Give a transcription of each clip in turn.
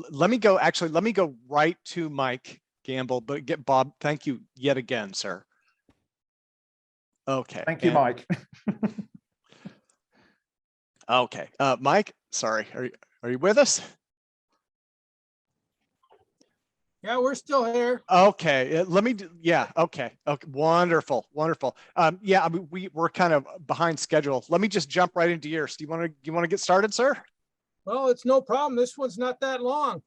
let me go, actually, let me go right to Mike Gamble, but get Bob. Thank you yet again, sir. Okay. Thank you, Mike. Okay. Mike, sorry. Are you with us? Yeah, we're still here. Okay. Let me, yeah. Okay. Okay. Wonderful. Wonderful. Yeah, I mean, we're kind of behind schedule. Let me just jump right into yours. Do you want to get started, sir? Well, it's no problem. This one's not that long.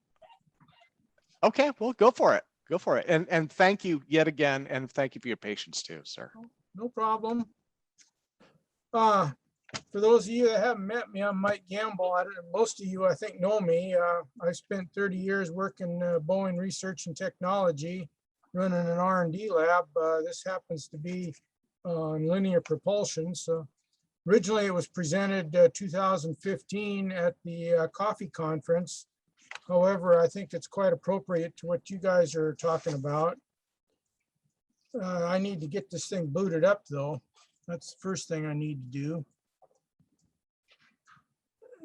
Okay. Well, go for it. Go for it. And thank you yet again. And thank you for your patience too, sir. No problem. For those of you that haven't met me, I'm Mike Gamble. Most of you, I think, know me. I spent 30 years working Boeing Research and Technology, running an R&D lab. This happens to be in linear propulsion. So originally it was presented 2015 at the coffee conference. However, I think it's quite appropriate to what you guys are talking about. I need to get this thing booted up though. That's the first thing I need to do.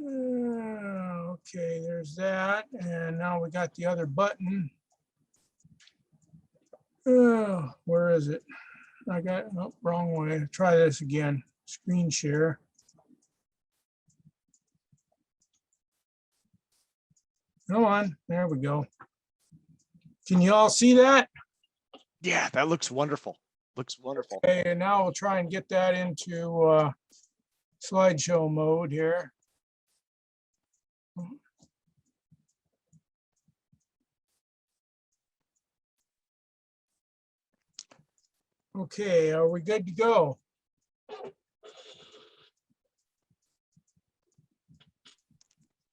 Okay, there's that. And now we got the other button. Where is it? I got, nope, wrong way. Try this again. Screen share. Come on, there we go. Can you all see that? Yeah, that looks wonderful. Looks wonderful. Okay, and now we'll try and get that into slideshow mode here. Okay, are we good to go?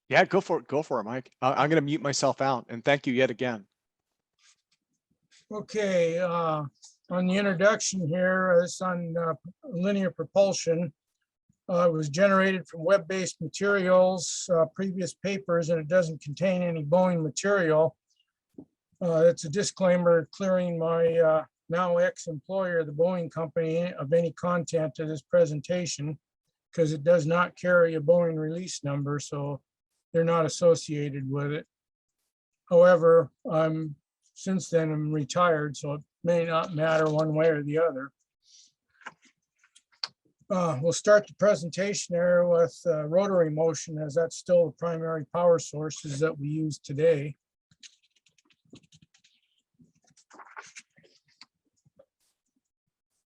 Yeah, go for it. Go for it, Mike. I'm going to mute myself out and thank you yet again. Okay, on the introduction here, it's on linear propulsion. It was generated from web-based materials, previous papers, and it doesn't contain any Boeing material. It's a disclaimer clearing my now ex-employer, the Boeing company, of any content to this presentation, because it does not carry a Boeing release number, so they're not associated with it. However, since then I'm retired, so it may not matter one way or the other. We'll start the presentation there with rotary motion, as that's still the primary power sources that we use today.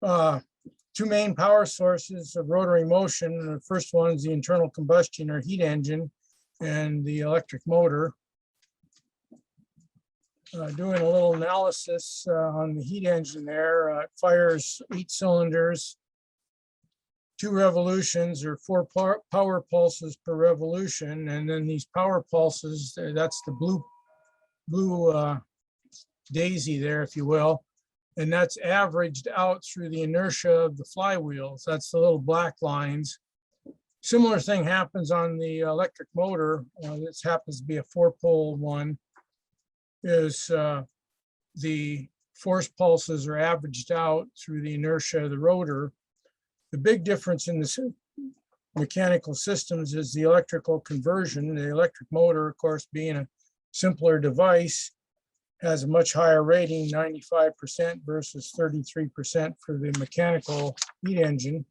Two main power sources of rotary motion. The first one is the internal combustion or heat engine and the electric motor. Doing a little analysis on the heat engine there, it fires 8 cylinders, 2 revolutions or 4 power pulses per revolution. And then these power pulses, that's the blue daisy there, if you will. And that's averaged out through the inertia of the flywheels. That's the little black lines. Similar thing happens on the electric motor. This happens to be a 4-pole one. Is the force pulses are averaged out through the inertia of the rotor. The big difference in the mechanical systems is the electrical conversion. The electric motor, of course, being a simpler device, has a much higher rating, 95% versus 33% for the mechanical heat engine.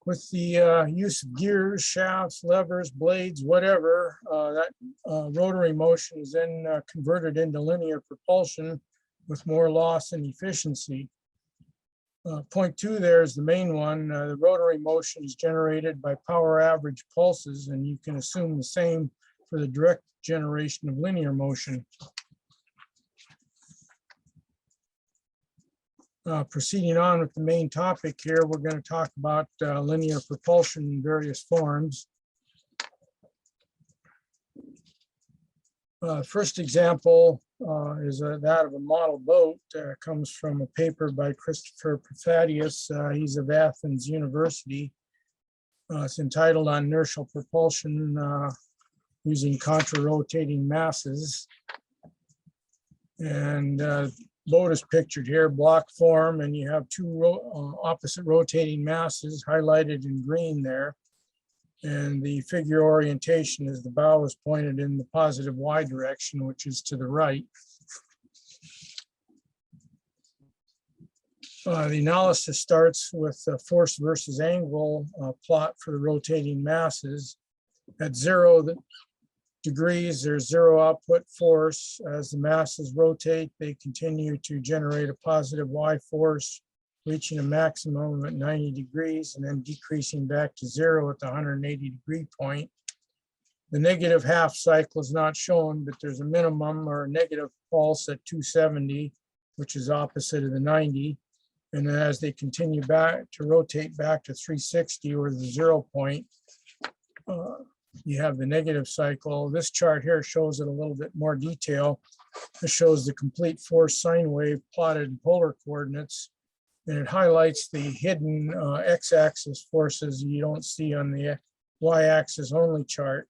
With the use of gears, shafts, levers, blades, whatever, that rotary motion is then converted into linear propulsion with more loss and efficiency. Point 2 there is the main one. The rotary motion is generated by power average pulses, and you can assume the same for the direct generation of linear motion. Proceeding on with the main topic here, we're going to talk about linear propulsion in various forms. First example is that of a model boat. Comes from a paper by Christopher Profadius. He's of Athens University. It's entitled On Inertial Propulsion Using Contra-Rotating Masses. And boat is pictured here, block form, and you have 2 opposite rotating masses highlighted in green there. And the figure orientation is the bow is pointed in the positive Y direction, which is to the right. The analysis starts with the force versus angle plot for the rotating masses. At 0 degrees, there's zero output force. As the masses rotate, they continue to generate a positive Y force, reaching a maximum at 90 degrees and then decreasing back to 0 at the 180-degree point. The negative half cycle is not shown, but there's a minimum or a negative pulse at 270, which is opposite of the 90. And then as they continue back to rotate back to 360 or the 0 point, you have the negative cycle. This chart here shows it a little bit more detail. It shows the complete force sine wave plotted in polar coordinates, and it highlights the hidden x-axis forces you don't see on the y-axis only chart.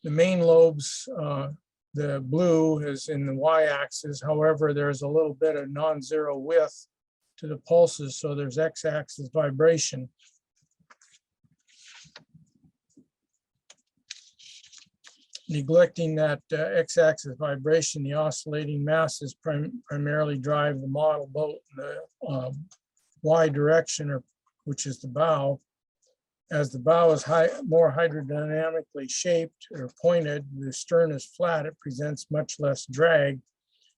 The main lobes, the blue is in the y-axis. However, there's a little bit of non-zero width to the pulses, so there's x-axis vibration. Neglecting that x-axis vibration, the oscillating masses primarily drive the model boat in the y direction, which is the bow. As the bow is more hydrodynamically shaped or pointed, the stern is flat, it presents much less drag.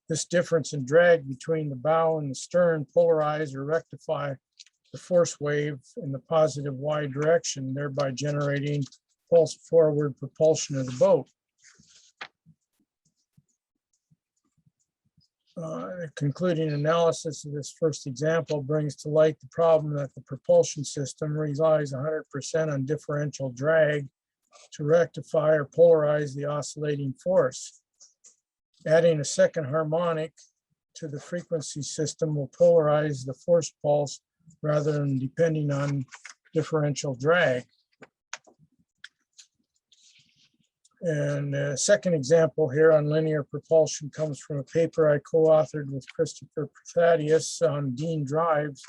This difference in drag between the bow and the stern polarize or rectify the force wave in the positive y direction, thereby generating pulse forward propulsion of the boat. The concluding analysis of this first example brings to light the problem that the propulsion system relies 100% on differential drag to rectify or polarize the oscillating force. Adding a second harmonic to the frequency system will polarize the force pulse rather than depending on differential drag. And a second example here on linear propulsion comes from a paper I co-authored with Christopher Thaddeus on Dean drives,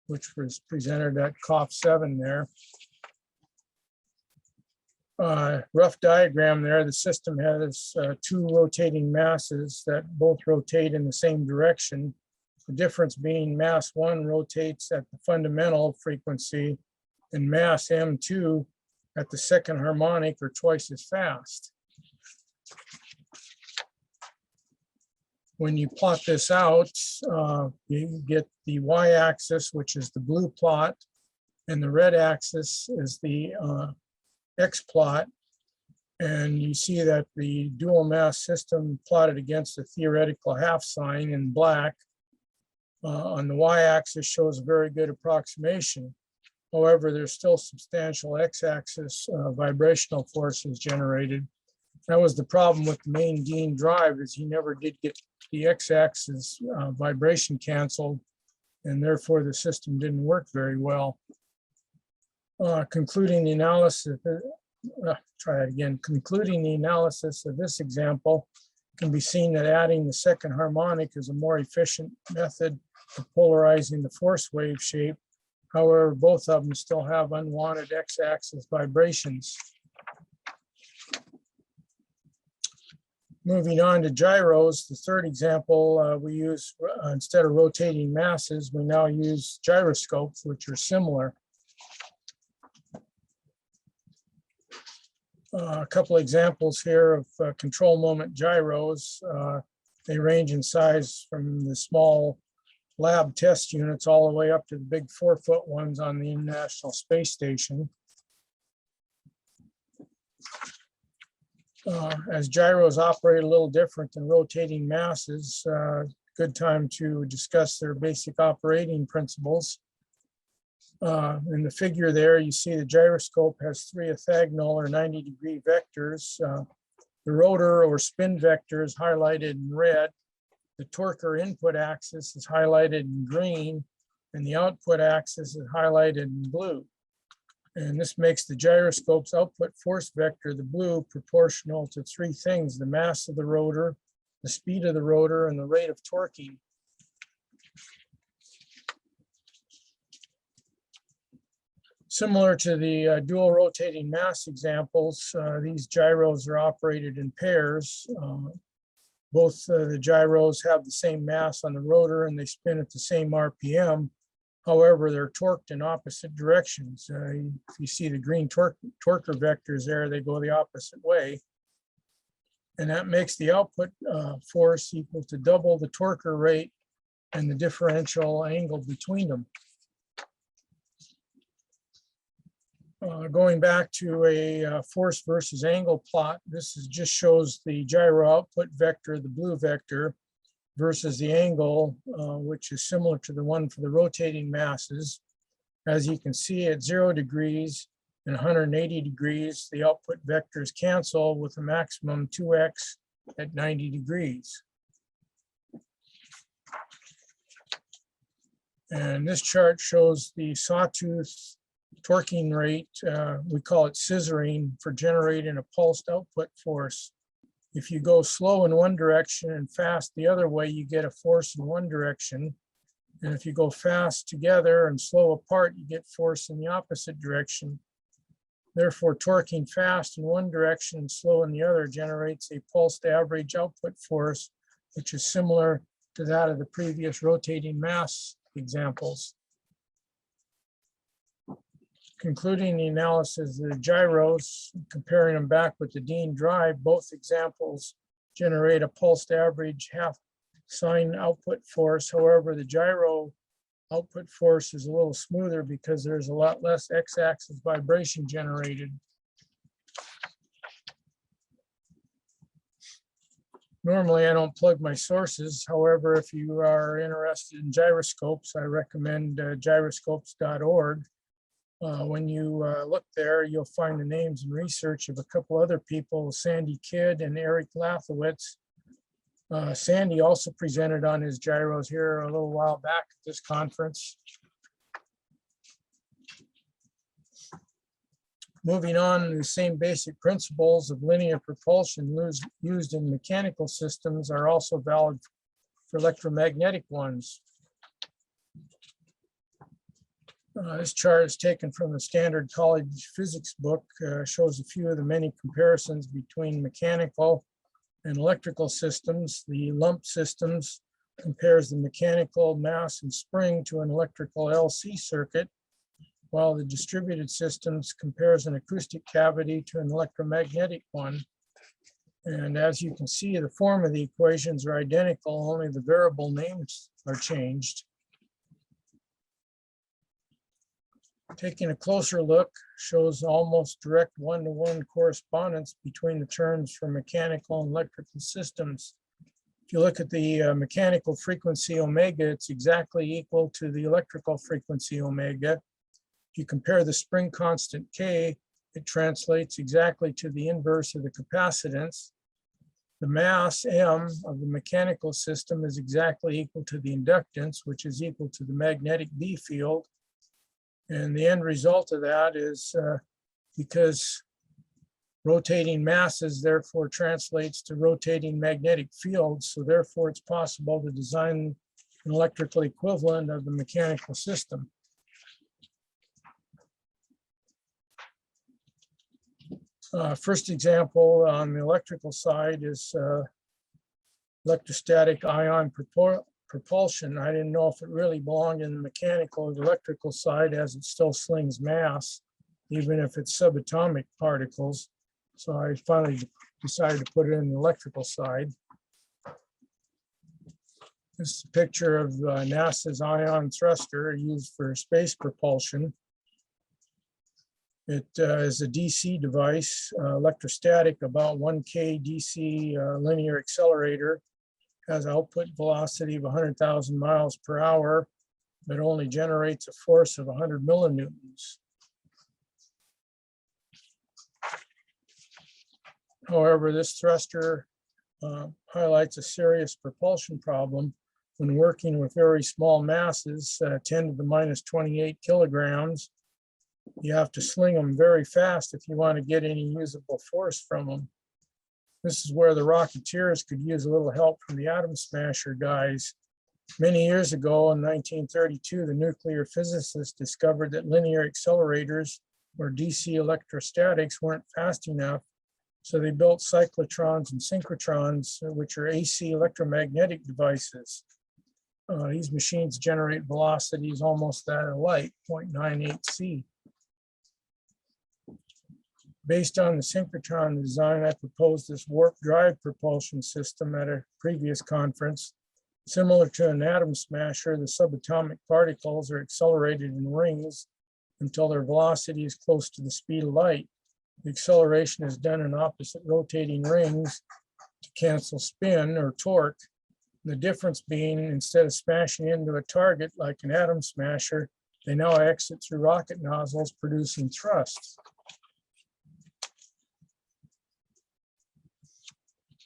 which was presented at COP7 there. Rough diagram there, the system has two rotating masses that both rotate in the same direction. The difference being mass 1 rotates at the fundamental frequency and mass M2 at the second harmonic or twice as fast. When you plot this out, you get the y-axis, which is the blue plot, and the red axis is the X plot. And you see that the dual mass system plotted against a theoretical half sign in black on the y-axis shows a very good approximation. However, there's still substantial x-axis vibrational forces generated. That was the problem with the main Dean drive, is he never did get the x-axis vibration canceled, and therefore the system didn't work very well. Concluding the analysis, Concluding the analysis of this example, can be seen that adding the second harmonic is a more efficient method of polarizing the force wave shape. However, both of them still have unwanted x-axis vibrations. Moving on to gyros, the third example, we use, instead of rotating masses, we now use gyroscopes, which are similar. A couple examples here of control moment gyros. They range in size from the small lab test units all the way up to the big 4-foot ones on the International Space Station. As gyros operate a little different than rotating masses, good time to discuss their basic operating principles. In the figure there, you see the gyroscope has 3 orthogonal or 90-degree vectors. The rotor or spin vector is highlighted in red. The torque or input axis is highlighted in green, and the output axis is highlighted in blue. And this makes the gyroscope's output force vector, the blue, proportional to 3 things: the mass of the rotor, the speed of the rotor, and the rate of torquing. Similar to the dual rotating mass examples, these gyros are operated in pairs. Both the gyros have the same mass on the rotor and they spin at the same RPM. However, they're torqued in opposite directions. If you see the green torquer vectors there, they go the opposite way. And that makes the output force equal to double the torquer rate and the differential angle between them. Going back to a force versus angle plot, this just shows the gyro output vector, the blue vector, versus the angle, which is similar to the one for the rotating masses. As you can see, at 0 degrees and 180 degrees, the output vectors cancel with a maximum 2x at 90 degrees. And this chart shows the sawtooth torquing rate. We call it scissoring for generating a pulsed output force. If you go slow in one direction and fast the other way, you get a force in one direction. And if you go fast together and slow apart, you get force in the opposite direction. Therefore, torquing fast in one direction and slow in the other generates a pulsed average output force, which is similar to that of the previous rotating mass examples. Concluding the analysis of the gyros, comparing them back with the Dean drive, both examples generate a pulsed average half sine output force. However, the gyro output force is a little smoother because there's a lot less x-axis vibration generated. Normally, I don't plug my sources. However, if you are interested in gyroscopes, I recommend gyroscopes.org. When you look there, you'll find the names and research of a couple other people, Sandy Kidd and Eric Lathowitz. Sandy also presented on his gyros here a little while back at this conference. Moving on, the same basic principles of linear propulsion used in mechanical systems are also valid for electromagnetic ones. This chart is taken from the standard college physics book, shows a few of the many comparisons between mechanical and electrical systems. The lump systems compares the mechanical mass and spring to an electrical LC circuit, while the distributed systems compares an acoustic cavity to an electromagnetic one. And as you can see, the form of the equations are identical, only the variable names are changed. Taking a closer look shows almost direct one-to-one correspondence between the terms for mechanical and electrical systems. If you look at the mechanical frequency omega, it's exactly equal to the electrical frequency omega. If you compare the spring constant K, it translates exactly to the inverse of the capacitance. The mass M of the mechanical system is exactly equal to the inductance, which is equal to the magnetic B field. And the end result of that is because rotating masses therefore translates to rotating magnetic fields. So therefore it's possible to design an electrical equivalent of the mechanical system. First example on the electrical side is electrostatic ion propulsion. I didn't know if it really belonged in the mechanical or the electrical side, as it still slings mass, even if it's subatomic particles. So I finally decided to put it in the electrical side. This is a picture of NASA's ion thruster used for space propulsion. It is a DC device, electrostatic, about 1K DC linear accelerator. Has output velocity of 100,000 miles per hour, but only generates a force of 100 millinewtons. However, this thruster highlights a serious propulsion problem when working with very small masses, 10 to the minus 28 kilograms. You have to sling them very fast if you want to get any usable force from them. This is where the Rocketeers could use a little help from the atom smasher guys. Many years ago, in 1932, the nuclear physicists discovered that linear accelerators or DC electrostatics weren't fast enough. So they built cyclotrons and synchrotrons, which are AC electromagnetic devices. These machines generate velocities almost that of light, 0.98 c. Based on the synchrotron design, I proposed this warp drive propulsion system at a previous conference. Similar to an atom smasher, the subatomic particles are accelerated in rings until their velocity is close to the speed of light. The acceleration is done in opposite rotating rings to cancel spin or torque. The difference being, instead of smashing into a target like an atom smasher, they now exit through rocket nozzles, producing thrust.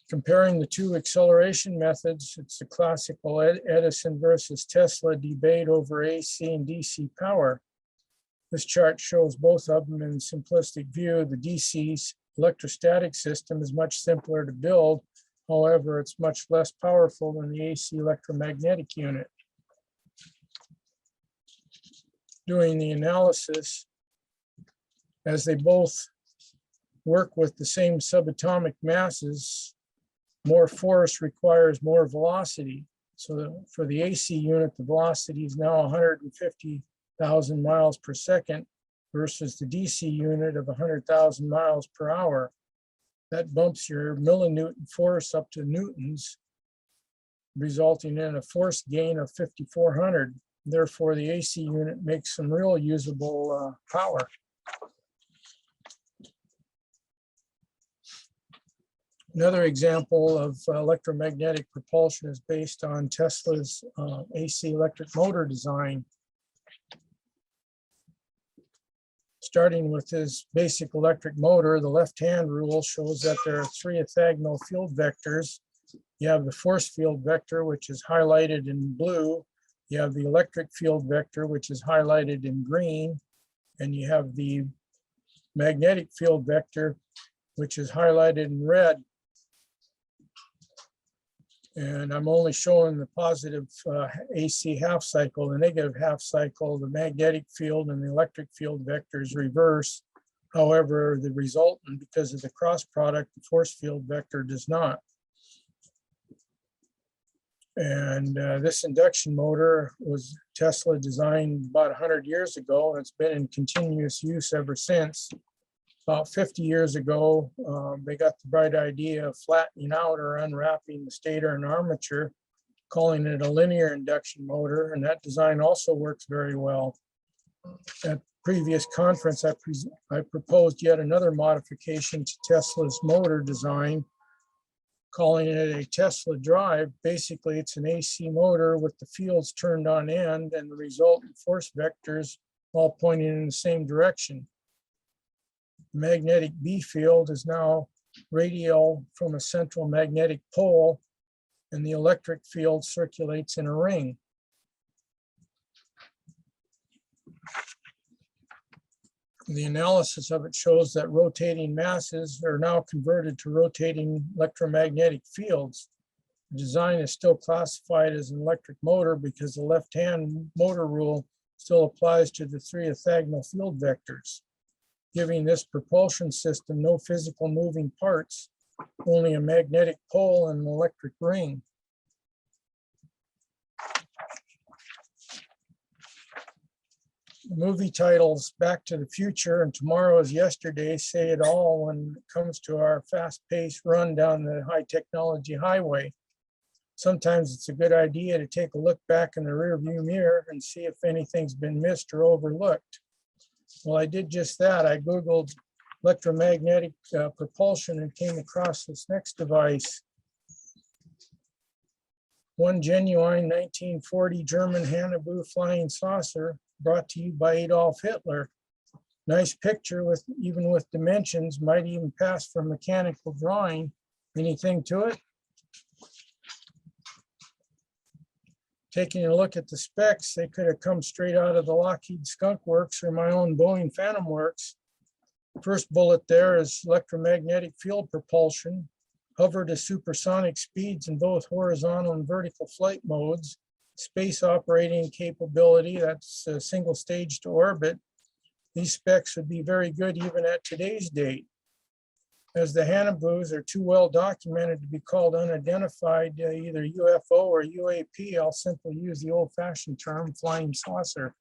Comparing the two acceleration methods, it's the classical Edison versus Tesla debate over AC and DC power. This chart shows both of them in simplistic view. The DC's electrostatic system is much simpler to build. However, it's much less powerful than the AC electromagnetic unit. Doing the analysis, as they both work with the same subatomic masses, more force requires more velocity. So for the AC unit, the velocity is now 150,000 miles per second versus the DC unit of 100,000 miles per hour. That bumps your millinewton force up to newtons, resulting in a force gain of 5,400. Therefore, the AC unit makes some real usable power. Another example of electromagnetic propulsion is based on Tesla's AC electric motor design. Starting with his basic electric motor, the left-hand rule shows that there are three orthogonal field vectors. You have the force field vector, which is highlighted in blue. You have the electric field vector, which is highlighted in green. And you have the magnetic field vector, which is highlighted in red. And I'm only showing the positive AC half cycle, the negative half cycle, the magnetic field and the electric field vectors reverse. However, the resultant, because of the cross product, the force field vector does not. And this induction motor was Tesla designed about 100 years ago, and it's been in continuous use ever since. About 50 years ago, they got the bright idea of flattening out or unwrapping the stator and armature, calling it a linear induction motor, and that design also works very well. At previous conference, I proposed yet another modification to Tesla's motor design, calling it a Tesla drive. Basically, it's an AC motor with the fields turned on end and the resultant force vectors all pointing in the same direction. The magnetic B field is now radial from a central magnetic pole, and the electric field circulates in a ring. The analysis of it shows that rotating masses are now converted to rotating electromagnetic fields. The design is still classified as an electric motor because the left-hand motor rule still applies to the three orthogonal field vectors, giving this propulsion system no physical moving parts, only a magnetic pole and an electric ring. The movie titles Back to the Future and Tomorrow is Yesterday say it all when it comes to our fast-paced run down the high technology highway. Sometimes it's a good idea to take a look back in the rearview mirror and see if anything's been missed or overlooked. Well, I did just that. I Googled electromagnetic propulsion and came across this next device. One genuine 1940 German Haunebu flying saucer brought to you by Adolf Hitler. Nice picture with even with dimensions, might even pass for mechanical drawing. Anything to it? Taking a look at the specs, they could have come straight out of the Lockheed Skunk Works or my own Boeing Phantom Works. First bullet there is electromagnetic field propulsion, hover to supersonic speeds in both horizontal and vertical flight modes, Space operating capability, that's a single stage to orbit. These specs would be very good even at today's date. As the Hanaboos are too well documented to be called unidentified, either UFO or UAP, I'll simply use the old-fashioned term flying saucer.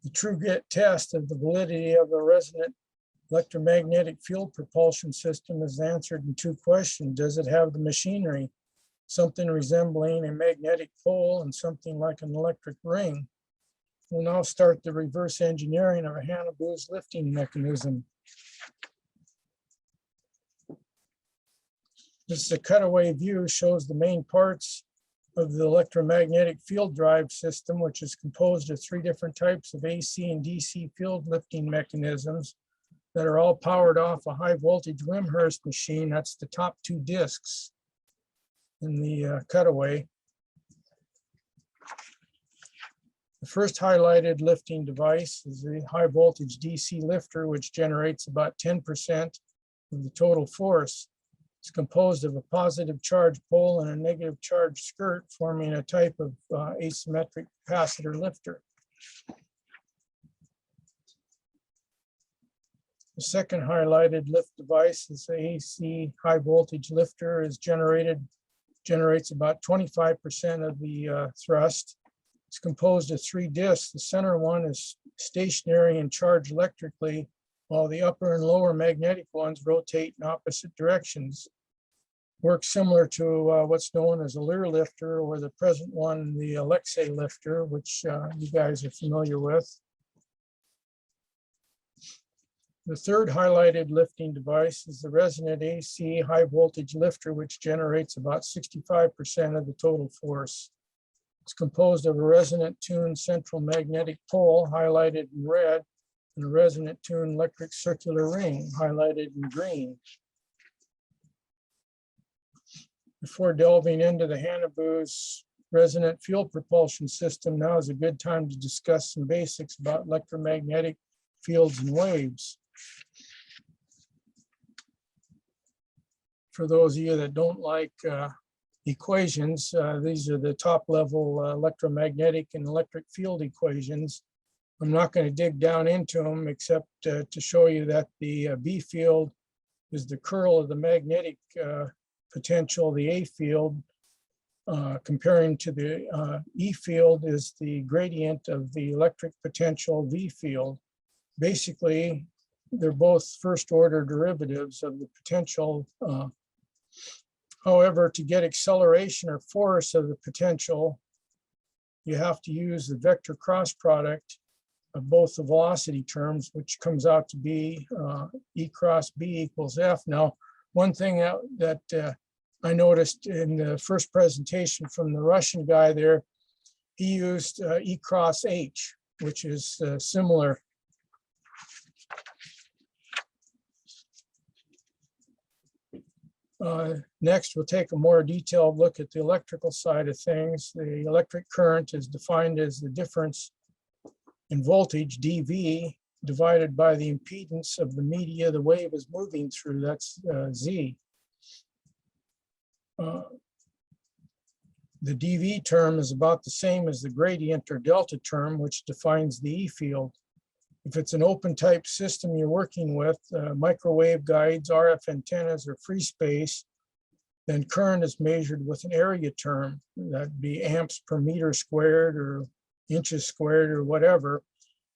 The true grit test of the validity of a resonant electromagnetic field propulsion system is answered in two questions. Does it have the machinery, something resembling a magnetic pole and something like an electric ring? We'll now start the reverse engineering of a Hanaboo's lifting mechanism. This is a cutaway view, shows the main parts of the electromagnetic field drive system, which is composed of three different types of AC and DC field lifting mechanisms that are all powered off a high voltage Wimshurst machine. That's the top two discs in the cutaway. The first highlighted lifting device is the high voltage DC lifter, which generates about 10% of the total force. It's composed of a positive charge pole and a negative charge skirt, forming a type of asymmetric capacitor lifter. The second highlighted lift device is the AC high voltage lifter, generates about 25% of the thrust. It's composed of three discs. The center one is stationary and charged electrically, while the upper and lower magnetic ones rotate in opposite directions. Works similar to what's known as a Lear lifter, or the present one, the Alexei lifter, which you guys are familiar with. The third highlighted lifting device is the resonant AC high voltage lifter, which generates about 65% of the total force. It's composed of a resonant tuned central magnetic pole, highlighted in red, and a resonant tuned electric circular ring, highlighted in green. Before delving into the Hanaboo's resonant field propulsion system, now is a good time to discuss some basics about electromagnetic fields and waves. For those of you that don't like equations, these are the top level electromagnetic and electric field equations. I'm not going to dig down into them except to show you that the B field is the curl of the magnetic potential. The A field, comparing to the E field, is the gradient of the electric potential V field. Basically, they're both first order derivatives of the potential. However, to get acceleration or force of the potential, you have to use the vector cross product of both the velocity terms, which comes out to be E cross B equals F. Now, one thing that I noticed in the first presentation from the Russian guy there, he used E cross H, which is similar. Next, we'll take a more detailed look at the electrical side of things. The electric current is defined as the difference in voltage, dV, divided by the impedance of the media the wave is moving through, that's Z. The dV term is about the same as the gradient or delta term, which defines the E field. If it's an open type system you're working with, microwave guides, RF antennas, or free space, then current is measured with an area term. That'd be amps per meter squared or inches squared or whatever.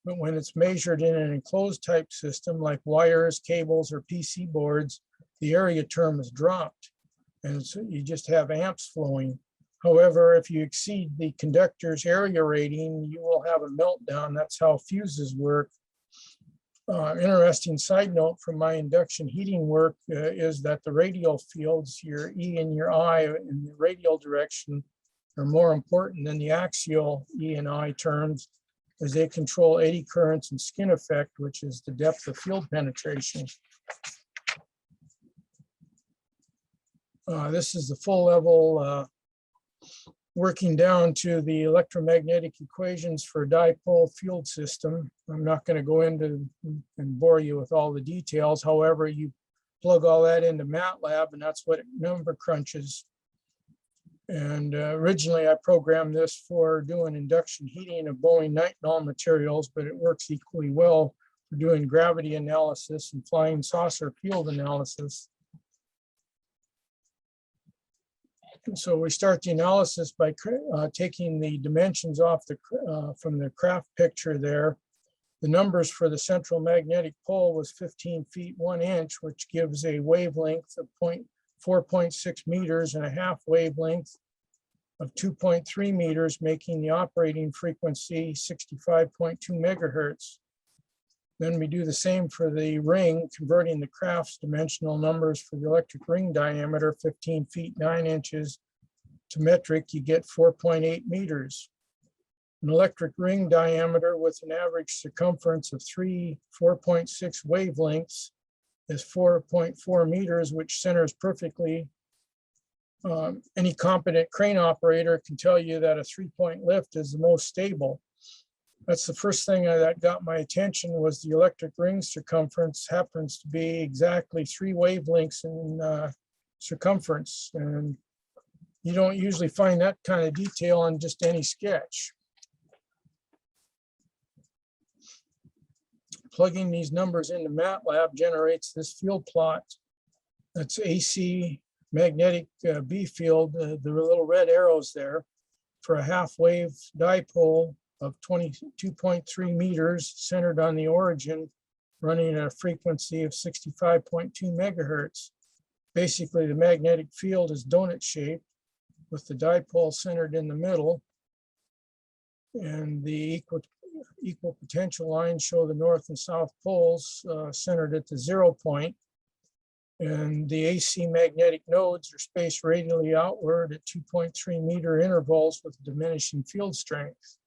But when it's measured in an enclosed type system like wires, cables, or PC boards, the area term is dropped. And so you just have amps flowing. However, if you exceed the conductor's area rating, you will have a meltdown. That's how fuses work. Interesting side note from my induction heating work is that the radial fields, your E and your I in the radial direction, are more important than the axial E and I terms, as they control eddy currents and skin effect, which is the depth of field penetration. This is the full level working down to the electromagnetic equations for a dipole field system. I'm not going to go into and bore you with all the details. However, you plug all that into MATLAB, and that's what it number crunches. And originally I programmed this for doing induction heating of Boeing nitinol materials, but it works equally well for doing gravity analysis and flying saucer field analysis. And so we start the analysis by taking the dimensions off from the craft picture there. The numbers for the central magnetic pole was 15 feet 1 inch, which gives a wavelength of 4.6 meters and a half wavelength of 2.3 meters, making the operating frequency 65.2 megahertz. Then we do the same for the ring, converting the craft's dimensional numbers for the electric ring diameter, 15 feet 9 inches, to metric, you get 4.8 meters. An electric ring diameter with an average circumference of 4.6 wavelengths is 4.4 meters, which centers perfectly. Any competent crane operator can tell you that a 3-point lift is the most stable. That's the first thing that got my attention, was the electric ring circumference happens to be exactly 3 wavelengths in circumference. And you don't usually find that kind of detail on just any sketch. Plugging these numbers into MATLAB generates this field plot. That's AC magnetic B field, the little red arrows there, for a half wave dipole of 22.3 meters centered on the origin, running at a frequency of 65.2 megahertz. Basically, the magnetic field is donut shaped with the dipole centered in the middle, and the equal potential lines show the north and south poles centered at the 0 point. And the AC magnetic nodes are spaced radially outward at 2.3 meter intervals with diminishing field strength.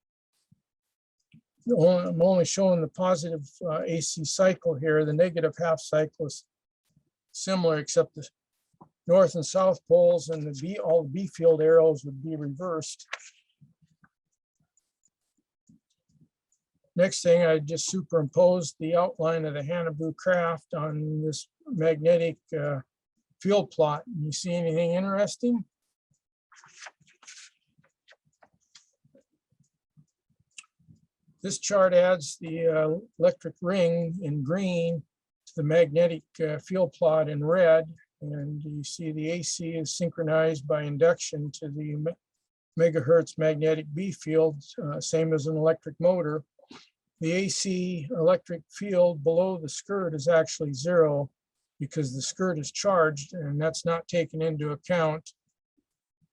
I'm only showing the positive AC cycle here. The negative half cycle is similar, except the north and south poles and all the B field arrows would be reversed. Next thing, I just superimposed the outline of the Hannibal craft on this magnetic field plot. You see anything interesting? This chart adds the electric ring in green to the magnetic field plot in red. And you see the AC is synchronized by induction to the megahertz magnetic B field, same as an electric motor. The AC electric field below the skirt is actually 0 because the skirt is charged, and that's not taken into account.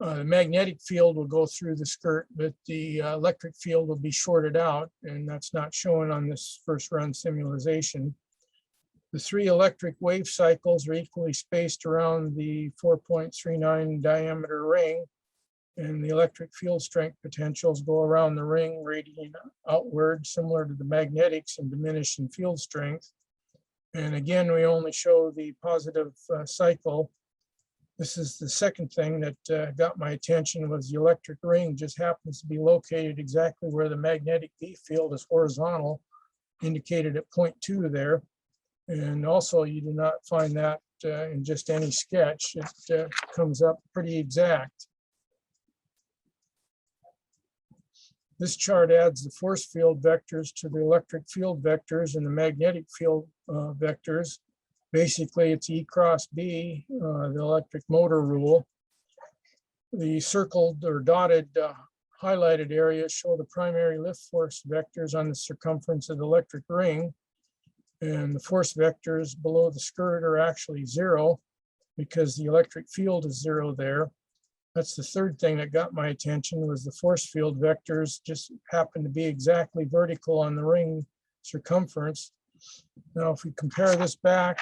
The magnetic field will go through the skirt, but the electric field will be shorted out, and that's not shown on this first run simulation. The 3 electric wave cycles are equally spaced around the 4.39 diameter ring, and the electric field strength potentials go around the ring, radiating outward, similar to the magnetics, and diminish in field strength. And again, we only show the positive cycle. This is the second thing that got my attention, was the electric ring just happens to be located exactly where the magnetic B field is horizontal, indicated at 0.2 there. And also, you do not find that in just any sketch. It comes up pretty exact. This chart adds the force field vectors to the electric field vectors and the magnetic field vectors. Basically, it's E cross B, the electric motor rule. The circled or dotted highlighted areas show the primary lift force vectors on the circumference of the electric ring. And the force vectors below the skirt are actually 0 because the electric field is 0 there. That's the third thing that got my attention, was the force field vectors just happen to be exactly vertical on the ring circumference. Now, if we compare this back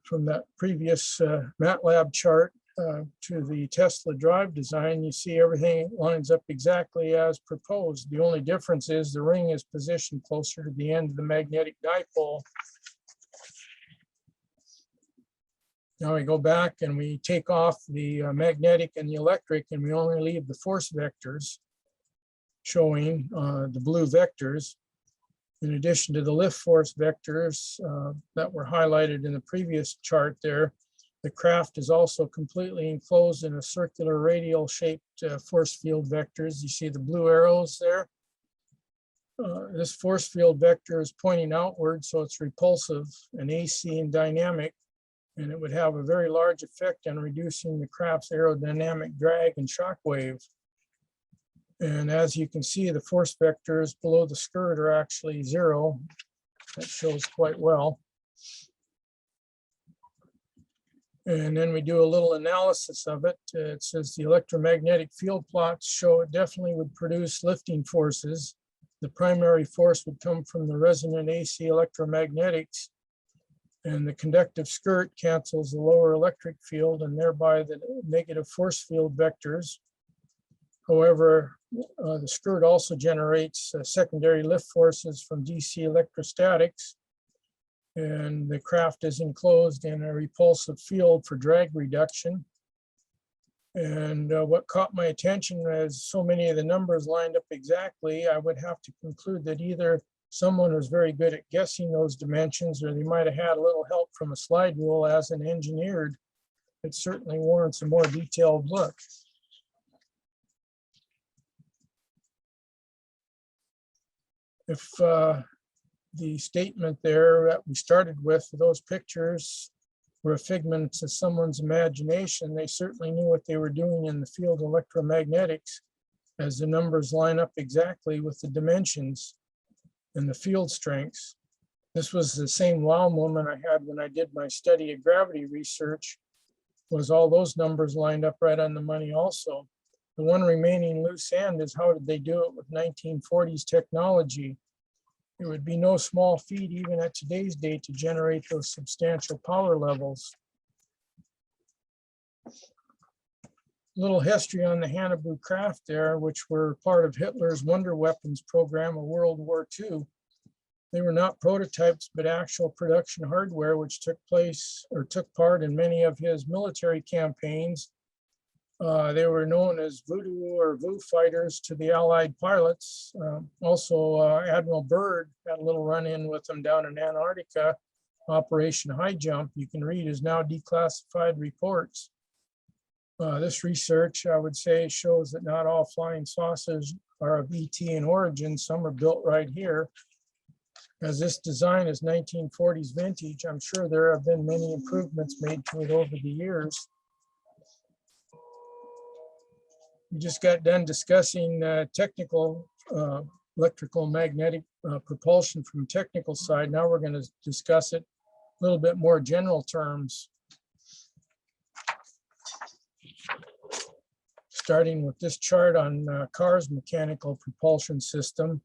from that previous MATLAB chart to the Tesla drive design, you see everything lines up exactly as proposed. The only difference is the ring is positioned closer to the end of the magnetic dipole. Now we go back and we take off the magnetic and the electric, and we only leave the force vectors showing the blue vectors. In addition to the lift force vectors that were highlighted in the previous chart there, the craft is also completely enclosed in a circular radial shaped force field vectors. You see the blue arrows there. This force field vector is pointing outward, so it's repulsive and AC and dynamic, and it would have a very large effect on reducing the craft's aerodynamic drag and shock wave. And as you can see, the force vectors below the skirt are actually 0. That shows quite well. And then we do a little analysis of it. It says the electromagnetic field plots show it definitely would produce lifting forces. The primary force would come from the resonant AC electromagnetics, and the conductive skirt cancels the lower electric field and thereby the negative force field vectors. However, the skirt also generates secondary lift forces from DC electrostatics, and the craft is enclosed in a repulsive field for drag reduction. And what caught my attention is so many of the numbers lined up exactly, I would have to conclude that either someone was very good at guessing those dimensions, or they might have had a little help from a slide rule as an engineered. It certainly warrants a more detailed look. If the statement there that we started with, those pictures were a figment of someone's imagination, they certainly knew what they were doing in the field of electromagnetics, as the numbers line up exactly with the dimensions and the field strengths. This was the same wow moment I had when I did my study of gravity research, was all those numbers lined up right on the money also. The one remaining loose end is how did they do it with 1940s technology? It would be no small feat even at today's date to generate those substantial power levels. Little history on the Hannibal craft there, which were part of Hitler's wonder weapons program of World War II. They were not prototypes, but actual production hardware, which took part in many of his military campaigns. They were known as Voodoo or Voo fighters to the Allied pilots. Admiral Byrd had a little run-in with them down in Antarctica, Operation High Jump. You can read his now declassified reports. This research, I would say, shows that not all flying saucers are of ET in origin. Some are built right here. As this design is 1940s vintage, I'm sure there have been many improvements made to it over the years. We just got done discussing technical electrical magnetic propulsion from technical side. Now we're going to discuss it a little bit more general terms. Starting with this chart on cars mechanical propulsion system.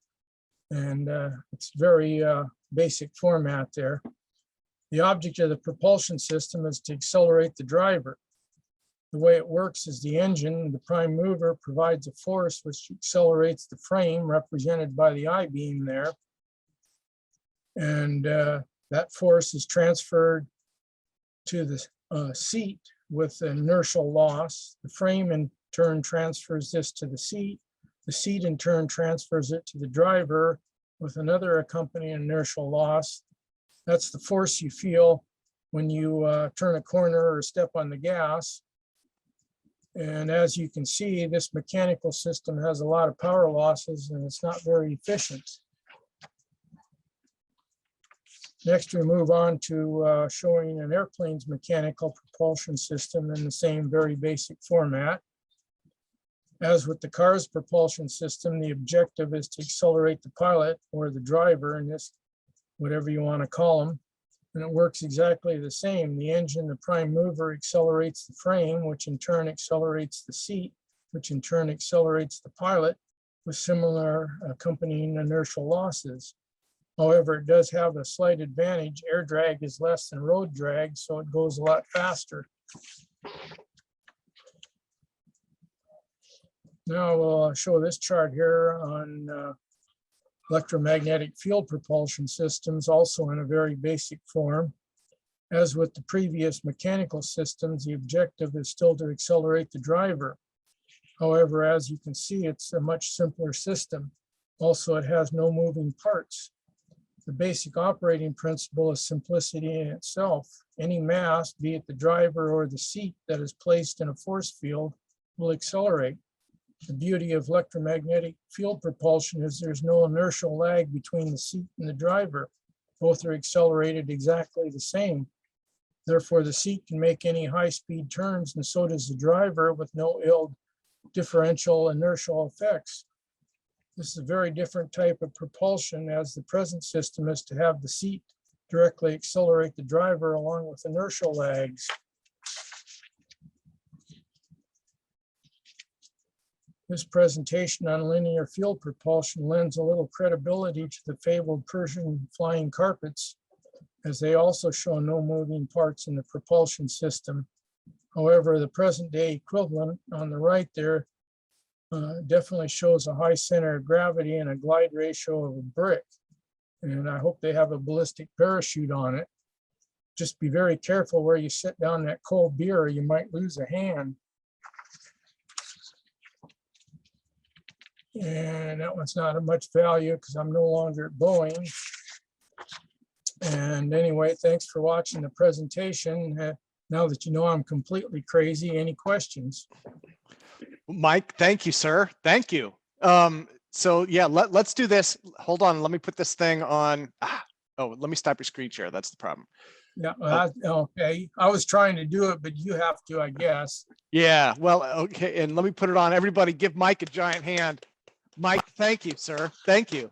And it's very basic format there. The object of the propulsion system is to accelerate the driver. The way it works is the engine, the prime mover, provides a force which accelerates the frame, represented by the I-beam there. And that force is transferred to the seat with inertial loss. The frame in turn transfers this to the seat. The seat in turn transfers it to the driver with another accompanying inertial loss. That's the force you feel when you turn a corner or step on the gas. And as you can see, this mechanical system has a lot of power losses and it's not very efficient. Next, we move on to showing an airplane's mechanical propulsion system in the same very basic format. As with the car's propulsion system, the objective is to accelerate the pilot or the driver, in this, whatever you want to call them. And it works exactly the same. The engine, the prime mover, accelerates the frame, which in turn accelerates the seat, which in turn accelerates the pilot with similar accompanying inertial losses. However, it does have a slight advantage. Air drag is less than road drag, so it goes a lot faster. Now we'll show this chart here on electromagnetic field propulsion systems, also in a very basic form. As with the previous mechanical systems, the objective is still to accelerate the driver. However, as you can see, it's a much simpler system. Also, it has no moving parts. The basic operating principle is simplicity in itself. Any mass, be it the driver or the seat, that is placed in a force field will accelerate. The beauty of electromagnetic field propulsion is there's no inertial lag between the seat and the driver. Both are accelerated exactly the same. Therefore, the seat can make any high-speed turns, and so does the driver, with no ill differential inertial effects. This is a very different type of propulsion, as the present system is to have the seat directly accelerate the driver along with inertial lags. This presentation on linear field propulsion lends a little credibility to the fabled Persian flying carpets, as they also show no moving parts in the propulsion system. However, the present day equivalent on the right there definitely shows a high center of gravity and a glide ratio of a brick. And I hope they have a ballistic parachute on it. Just be very careful where you sit down that cold beer, or you might lose a hand. And that one's not of much value because I'm no longer at Boeing. And anyway, thanks for watching the presentation. Now that you know I'm completely crazy, any questions? Mike, thank you, sir. Thank you. So yeah, let's do this. Hold on, let me put this thing on. Oh, let me stop your screen share. That's the problem. Yeah, okay. I was trying to do it, but you have to, I guess. Yeah, well, okay, and let me put it on. Everybody give Mike a giant hand. Mike, thank you, sir. Thank you.